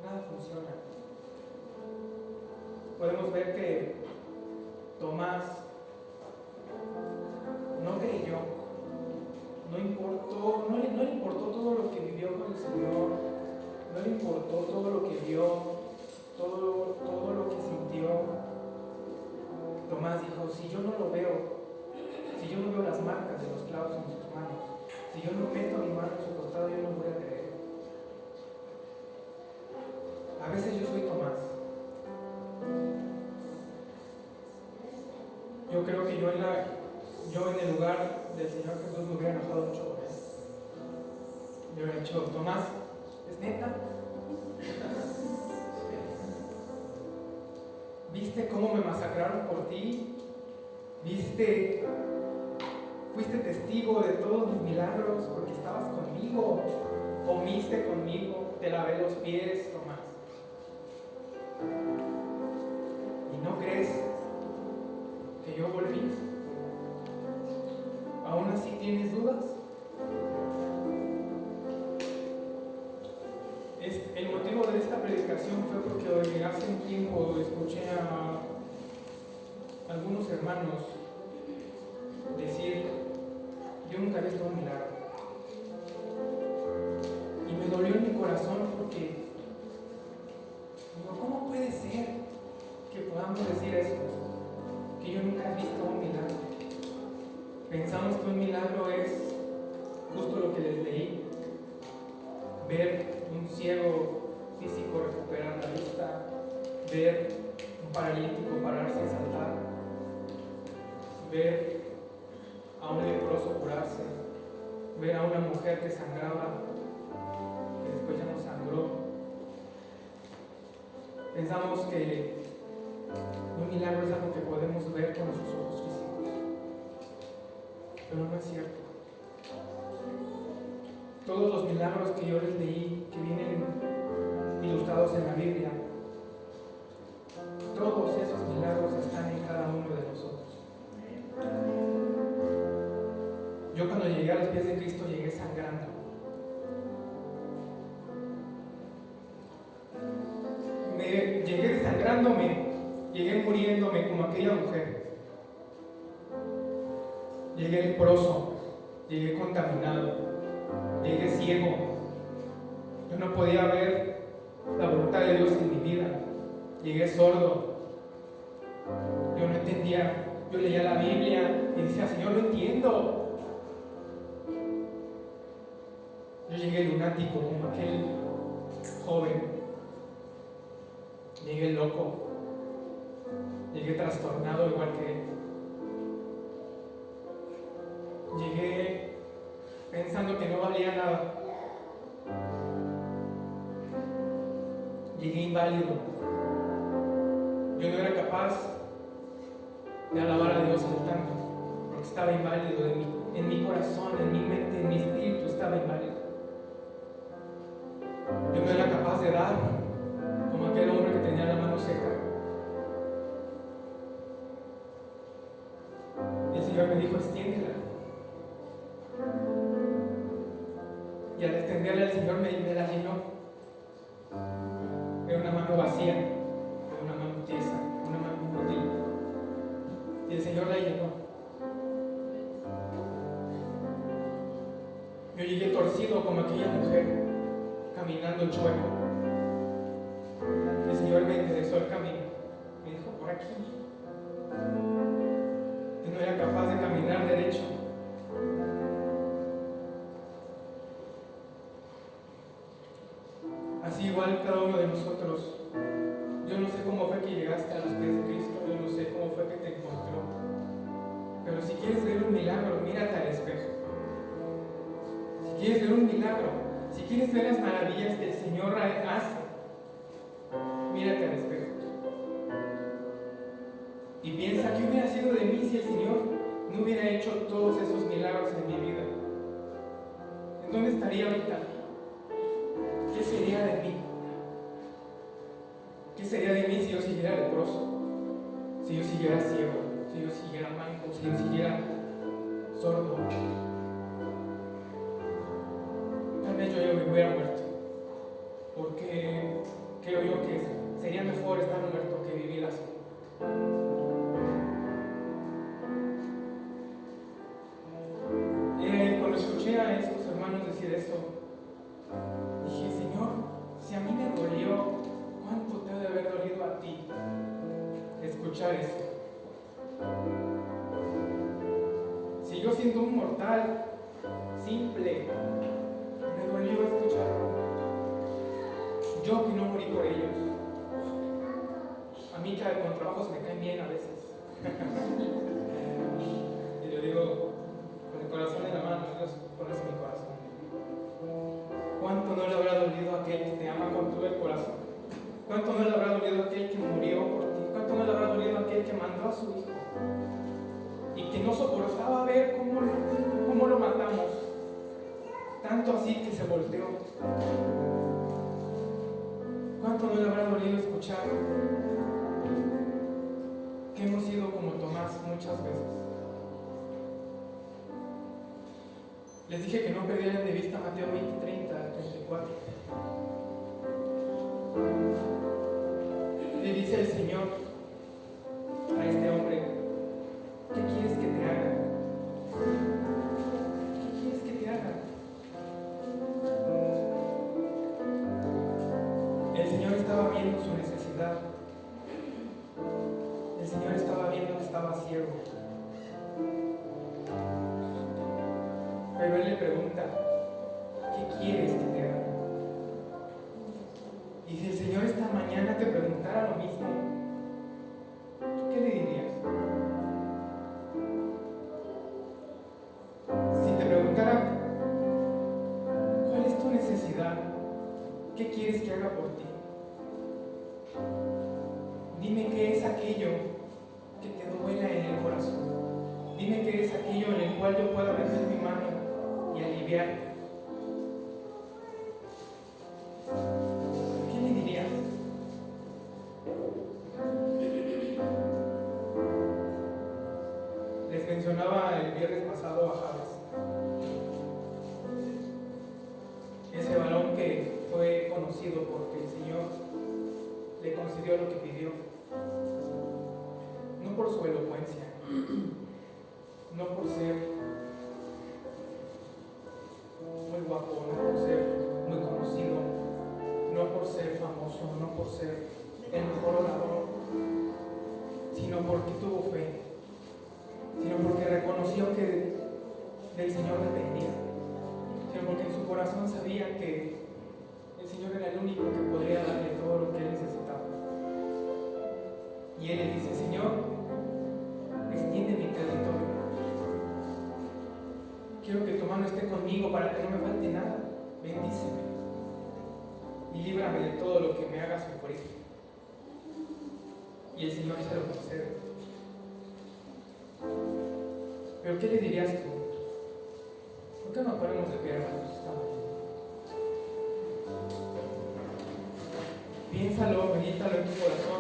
nada funciona. Podemos ver que Tomás no creyó, no le importó todo lo que vivió con el Señor, no le importó todo lo que vio, todo lo que sintió. Tomás dijo: si yo no lo veo, si yo no veo las marcas de los clavos en sus manos, si yo no creo que yo en el lugar del Señor Jesús me hubiera enojado mucho con él. Yo hubiera dicho, Tomás, ¿es neta? ¿Viste cómo me masacraron por ti? Fuiste testigo de todos mis milagros porque estabas conmigo, comiste conmigo, te lavé los pies, Tomás. ¿Y no crees que yo volví? ¿Aún así tienes dudas? El motivo de esta predicación fue porque hace un tiempo escuché a algunos hermanos decir: yo nunca había visto un milagro. Y me dolió en mi corazón porque digo, ¿cómo puede ser que podamos decir eso? Que yo nunca he visto un milagro. Pensamos que un milagro es justo lo que les leí: ver un ciego físico recuperar la vista, ver un paralítico pararse y saltar, ver a un leproso curarse, ver a una mujer que sangraba, que después ya no sangró. Pensamos que un milagro es algo que podemos ver con nuestros ojos físicos, pero no es cierto. Todos los milagros que yo les leí, que vienen ilustrados en la Biblia, todos esos milagros están en cada uno de nosotros. Yo cuando llegué a los pies de Cristo llegué sangrando. Llegué desangrándome, llegué muriéndome como aquella mujer. Llegué leproso, llegué contaminado, llegué ciego. Yo no podía ver la voluntad de Dios en mi vida. Llegué sordo. Yo no entendía. Yo leía la Biblia y decía, Señor, no entiendo. Yo llegué lunático como aquel joven. Llegué loco. Llegué trastornado igual que él. Llegué pensando que no valía nada. Llegué inválido. Yo no era capaz de alabar a Dios cantando, porque estaba inválido en mi corazón, en mi mente, en mi espíritu estaba inválido. Yo no era capaz de dar como aquel hombre que tenía la mano seca. Y el Señor me dijo, extiéndela. Y al extenderla el Señor me la llenó. Era una mano vacía, era una mano tiesa, una mano inútil. Y el Señor la llenó. Yo llegué torcido como aquella mujer, caminando chueco. El Señor me enderezó el camino. Me dijo, por aquí. Yo no era capaz de caminar derecho. Así igual cada uno de nosotros. Yo no sé cómo fue que llegaste a los pies de Cristo, yo no sé cómo fue que te encontró. Pero si quieres ver un milagro, mírate al espejo. Si quieres ver un milagro, si quieres ver las maravillas que el Señor hace, mírate al espejo. Y piensa, ¿qué hubiera sido de mí si el Señor no hubiera hecho todos esos milagros en mi vida? ¿En dónde estaría ahorita? ¿Qué sería de mí? ¿Qué sería de mí si yo siguiera leproso? Si yo siguiera ciego, si yo siguiera manco, si yo siguiera sordo. Tal vez yo ya me hubiera muerto, porque creo yo que sería mejor estar muerto que vivir así. Cuando escuché a esos hermanos decir eso, dije, Señor, si a mí me dolió, ¿cuánto te ha de haber dolido a ti escuchar eso? Si yo siendo un mortal simple, me dolió escucharlo. Yo que no morí por ellos. A mí que con trabajos me caen bien a veces. Y lo digo con el corazón en la mano, Dios, pones en mi corazón. ¿Cuánto no le habrá dolido a aquel que te ama con todo el corazón? ¿Cuánto no le habrá dolido a aquel que murió por ti? ¿Cuánto no le habrá dolido a aquel que mandó a su hijo? Y que no soportaba ver cómo lo matamos. Tanto así que se volteó. ¿Cuánto no le habrá dolido escuchar que hemos sido como Tomás muchas veces? Les dije que no perdieran de vista Mateo 20, 30, 34. Le dice el Señor a este hombre: ¿qué quieres que te haga? ¿Qué quieres que te haga? El Señor estaba viendo su necesidad. El Señor estaba viendo que estaba ciego. Pero Él le pregunta: ¿qué quieres que te haga? Y si el Señor esta mañana te preguntara lo mismo, ¿tú qué le dirías? Si te preguntara: ¿cuál es tu necesidad? ¿Qué quieres que haga por ti? Dime qué es aquello que te duela en el corazón. Dime qué es aquello en el cual yo pueda meter mi mano y aliviarte. ¿Qué le dirías? Les mencionaba el viernes pasado a Javes, ese varón que fue conocido porque el Señor le concedió lo que pidió, no por su elocuencia, no por ser muy guapo, no por ser muy conocido, no por ser famoso, no por ser el mejor orador, sino porque tuvo fe, sino porque reconoció que del Señor dependía, sino porque en su corazón sabía que el Señor era el único que podría darle todo lo que él necesitaba. Y él le dice: Señor, extiende mi territorio. Quiero que tu mano esté conmigo para que no me falte nada. Bendíceme y líbrame de todo lo que me haga sufrir. Y el Señor se lo concede. Pero ¿qué le dirías tú? ¿Por qué no ponemos de pie, hermanos? Piénsalo, medítalo en tu corazón.